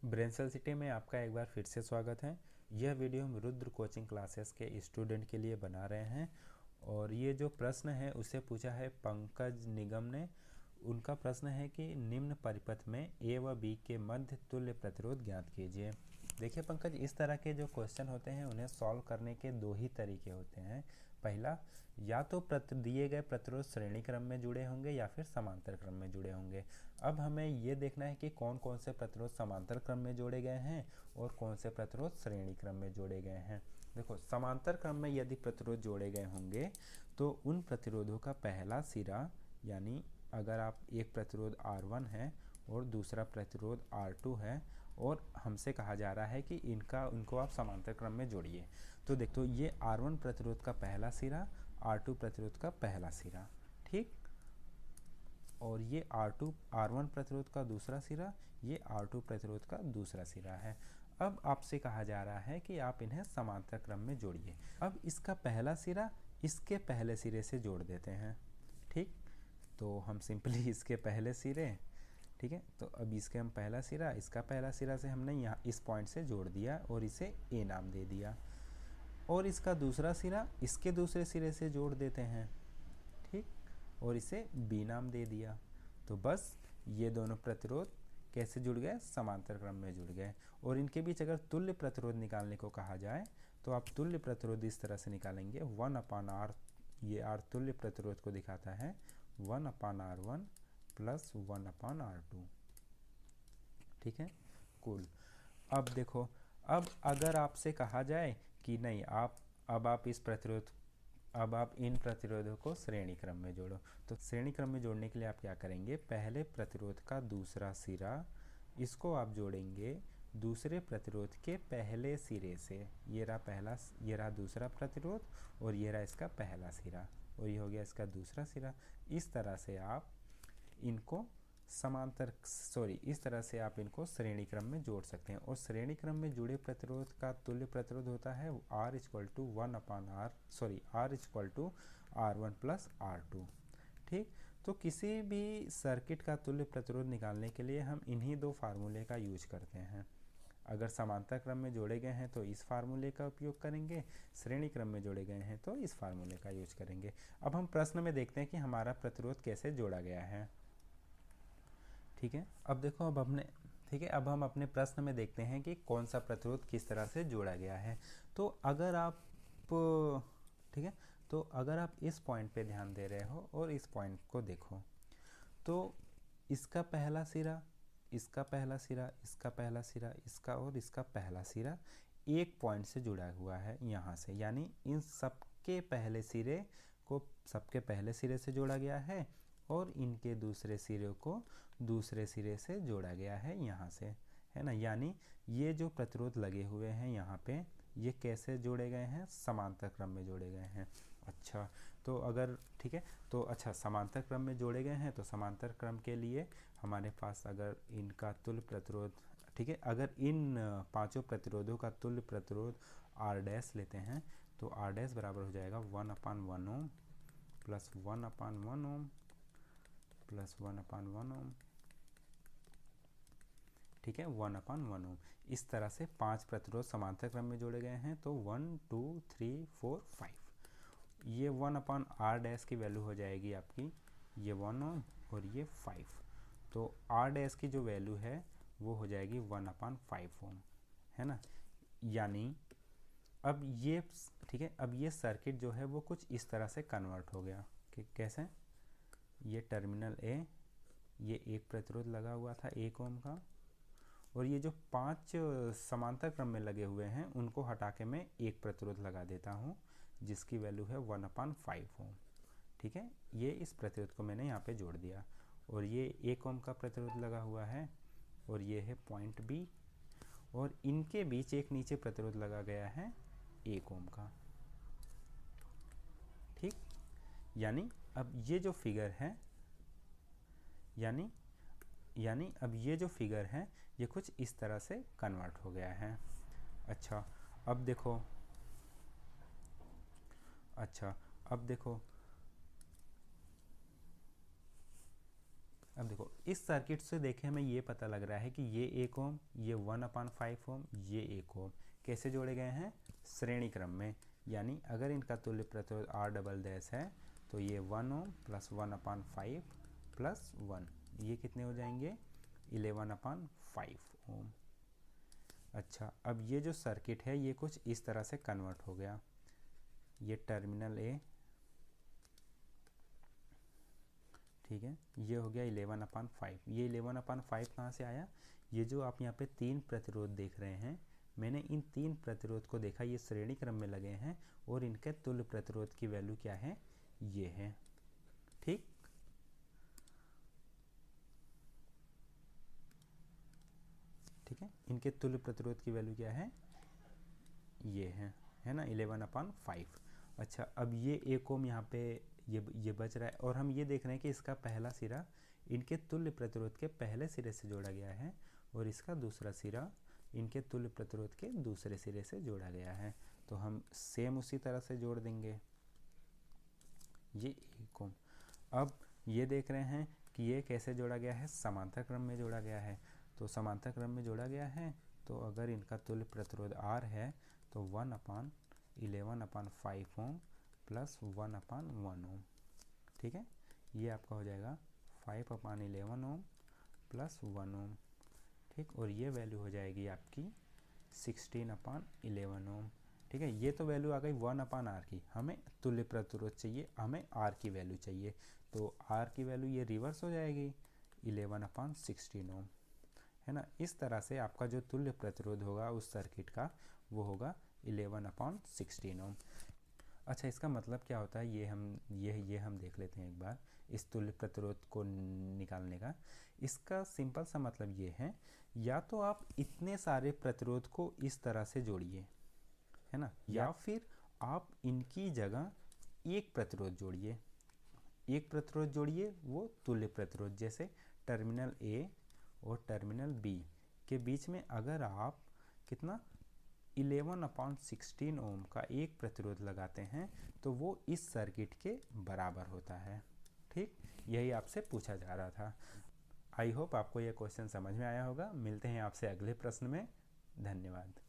ब्रेनसेल city में आपका एक बार फिर से स्वागत है। यह वीडियो हम रुद्र कोचिंग क्लासेस के स्टूडेंट के लिए बना रहे हैं और ये जो प्रश्न है उसे पूछा है पंकज निगम ने। उनका प्रश्न है कि निम्न परिपथ में ए व बी के मध्य तुल्य प्रतिरोध ज्ञात कीजिए। देखिए पंकज, इस तरह के जो क्वेश्चन होते हैं उन्हें सॉल्व करने के दो ही तरीके होते हैं। पहला, या तो दिए गए प्रतिरोध श्रेणी क्रम में जुड़े होंगे या फिर समांतर क्रम में जुड़े होंगे। अब हमें ये देखना है कि कौन कौन से प्रतिरोध समांतर क्रम में जोड़े गए हैं और कौन से प्रतिरोध श्रेणी क्रम में जोड़े गए हैं। देखो, समांतर क्रम में यदि प्रतिरोध जोड़े गए होंगे तो उन प्रतिरोधों का पहला सिरा, यानी अगर आप एक प्रतिरोध R1 है और दूसरा प्रतिरोध R2 है और हमसे कहा जा रहा है कि उनको आप समांतर क्रम में जोड़िए, तो देखो ये R1 प्रतिरोध का पहला सिरा, R2 प्रतिरोध का पहला सिरा, ठीक, और ये R1 प्रतिरोध का दूसरा सिरा, ये R2 प्रतिरोध का दूसरा सिरा है। अब आपसे कहा जा रहा है कि आप इन्हें समांतर क्रम में जोड़िए। अब इसका पहला सिरा इसके पहले सिरे से जोड़ देते हैं, ठीक, तो हम सिंपली इसके पहले सिरे, ठीक है, तो अब इसके हम पहला सिरा, इसका पहला सिरा से हमने यहाँ इस पॉइंट से जोड़ दिया और इसे ए नाम दे दिया, और इसका दूसरा सिरा इसके दूसरे सिरे से जोड़ देते हैं, ठीक, और इसे बी नाम दे दिया। तो बस ये दोनों प्रतिरोध कैसे जुड़ गए? समांतर क्रम में जुड़ गए। और इनके बीच अगर तुल्य प्रतिरोध निकालने को कहा जाए तो आप तुल्य प्रतिरोध इस तरह से निकालेंगे, 1/R, ये R तुल्य प्रतिरोध को दिखाता है, 1/R1 प्लस 1/R2, ठीक है, कुल। अब देखो, अब अगर आपसे कहा जाए कि नहीं, अब आप इन प्रतिरोधों को श्रेणी क्रम में जोड़ो, तो श्रेणी क्रम में जोड़ने के लिए आप क्या करेंगे? पहले प्रतिरोध का दूसरा सिरा, इसको आप जोड़ेंगे दूसरे प्रतिरोध के पहले सिरे से। ये रहा दूसरा प्रतिरोध और ये रहा इसका पहला सिरा और ये हो गया इसका दूसरा सिरा। इस तरह से आप इनको श्रेणी क्रम में जोड़ सकते हैं। और श्रेणी क्रम में जुड़े प्रतिरोध का तुल्य प्रतिरोध होता है R equal to R1 plus R2, ठीक। तो किसी भी सर्किट का तुल्य प्रतिरोध निकालने के लिए हम इन्हीं दो फार्मूले का यूज करते हैं। अगर समांतर क्रम में जोड़े गए हैं तो इस फार्मूले का उपयोग करेंगे, श्रेणी क्रम में जोड़े गए हैं तो इस फार्मूले का यूज करेंगे। अब हम प्रश्न में देखते हैं कि हमारा प्रतिरोध कैसे जोड़ा गया है, ठीक है। अब देखो, अब हम अपने प्रश्न में देखते हैं कि कौन सा प्रतिरोध किस तरह से जोड़ा गया है। तो अगर आप, ठीक है, तो अगर आप इस पॉइंट पे ध्यान दे रहे हो और इस पॉइंट को देखो, तो इसका पहला सिरा, इसका पहला सिरा, इसका पहला सिरा, इसका और इसका पहला सिरा एक पॉइंट से जुड़ा हुआ है यहाँ से, यानी इन सबके पहले सिरे को सबके पहले सिरे से जोड़ा गया है और इनके दूसरे सिरे को दूसरे सिरे से जोड़ा गया है यहाँ से, है ना। यानी ये जो प्रतिरोध लगे हुए हैं यहाँ पे, ये कैसे जोड़े गए हैं? समांतर क्रम में जोड़े गए हैं। अच्छा, तो अगर, ठीक है, तो अच्छा, समांतर क्रम में जोड़े गए हैं तो समांतर क्रम के लिए हमारे पास अगर इनका तुल्य प्रतिरोध, ठीक है, अगर इन पांचों प्रतिरोधों का तुल्य प्रतिरोध R' लेते हैं तो R' बराबर हो जाएगा 1/1 ओम प्लस 1/1 ओम प्लस 1/1 ओम, ठीक है, 1/1 ओम। इस तरह से 5 प्रतिरोध समांतर क्रम में जोड़े गए हैं। तो 1 2 3 4 5, ये 1/R' की वैल्यू हो जाएगी आपकी, ये 1 ओम और ये 5, तो R' की जो वैल्यू है वो हो जाएगी 1/5 ओम, है ना। यानी अब ये, ठीक है, अब ये सर्किट जो है वो कुछ इस तरह से कन्वर्ट हो गया कि कैसे, ये टर्मिनल ए, ये एक प्रतिरोध लगा हुआ था 1 ओम का, और ये जो 5 समांतर क्रम में लगे हुए हैं उनको हटा के मैं एक प्रतिरोध लगा देता हूँ जिसकी वैल्यू है 1/5 ओम, ठीक है। ये इस प्रतिरोध को मैंने यहाँ पे जोड़ दिया और ये 1 ओम का प्रतिरोध लगा हुआ है और ये है पॉइंट बी, और इनके बीच एक नीचे प्रतिरोध लगा गया है 1 ओम का, ठीक। यानी अब ये जो फिगर है, यानी अब ये जो फिगर है ये कुछ इस तरह से कन्वर्ट हो गया है। अच्छा, अब देखो, अब देखो इस सर्किट से देखे हमें ये पता लग रहा है कि ये 1 ओम, ये 1/5 ओम, ये 1 ओम कैसे जोड़े गए हैं, श्रेणी क्रम में। यानी अगर इनका तुल्य प्रतिरोध R" है तो ये 1 ओम प्लस 1/5 प्लस 1, ये कितने हो जाएंगे, 11/5 ओम। अच्छा, अब ये जो सर्किट है ये कुछ इस तरह से कन्वर्ट हो गया। ये टर्मिनल ए, ठीक है, ये हो गया 11/5। ये 11/5 कहाँ से आया, ये जो आप यहाँ पे 3 प्रतिरोध देख रहे हैं, मैंने इन 3 प्रतिरोध को देखा, ये श्रेणी क्रम में लगे हैं और इनके तुल्य प्रतिरोध की वैल्यू क्या है, ये है। ठीक, ठीक है, इनके तुल्य प्रतिरोध की वैल्यू क्या है, ये है ना, 11/5। अच्छा, अब ये 1 ओम यहाँ पे ये बच रहा है और हम ये देख रहे हैं कि इसका पहला सिरा इनके तुल्य प्रतिरोध के पहले सिरे से जोड़ा गया है और इसका दूसरा सिरा इनके तुल्य प्रतिरोध के दूसरे सिरे से जोड़ा गया है। तो हम सेम उसी तरह से जोड़ देंगे ये 1 ओम। अब ये देख रहे हैं कि ये कैसे जोड़ा गया है, समांतर क्रम में जोड़ा गया है। तो समांतर क्रम में जोड़ा गया है तो अगर इनका तुल्य प्रतिरोध R है तो 1/11/5 ओम प्लस 1/1 ओम। ठीक है, ये आपका हो जाएगा 5/11 ओम प्लस 1 ओम। ठीक, और ये वैल्यू हो जाएगी आपकी 16/11 ओम। ठीक है, ये तो वैल्यू आ गई 1/R की। हमें तुल्य प्रतिरोध चाहिए, हमें R की वैल्यू चाहिए, तो R की वैल्यू ये रिवर्स हो जाएगी 11/16 ओम, है ना। इस तरह से आपका जो तुल्य प्रतिरोध होगा उस सर्किट का वो होगा 11/16 ओम। अच्छा, इसका मतलब क्या होता है ये हम देख लेते हैं एक बार इस तुल्य प्रतिरोध को निकालने का। इसका सिंपल सा मतलब ये है, या तो आप इतने सारे प्रतिरोध को इस तरह से जोड़िए, है ना, या फिर आप इनकी जगह एक प्रतिरोध जोड़िए। एक प्रतिरोध जोड़िए वो तुल्य प्रतिरोध, जैसे टर्मिनल ए और टर्मिनल बी के बीच में अगर आप कितना 11/16 ओम का एक प्रतिरोध लगाते हैं तो वो इस सर्किट के बराबर होता है। ठीक, यही आपसे पूछा जा रहा था। आई होप आपको यह क्वेश्चन समझ में आया होगा। मिलते हैं आपसे अगले प्रश्न में। धन्यवाद।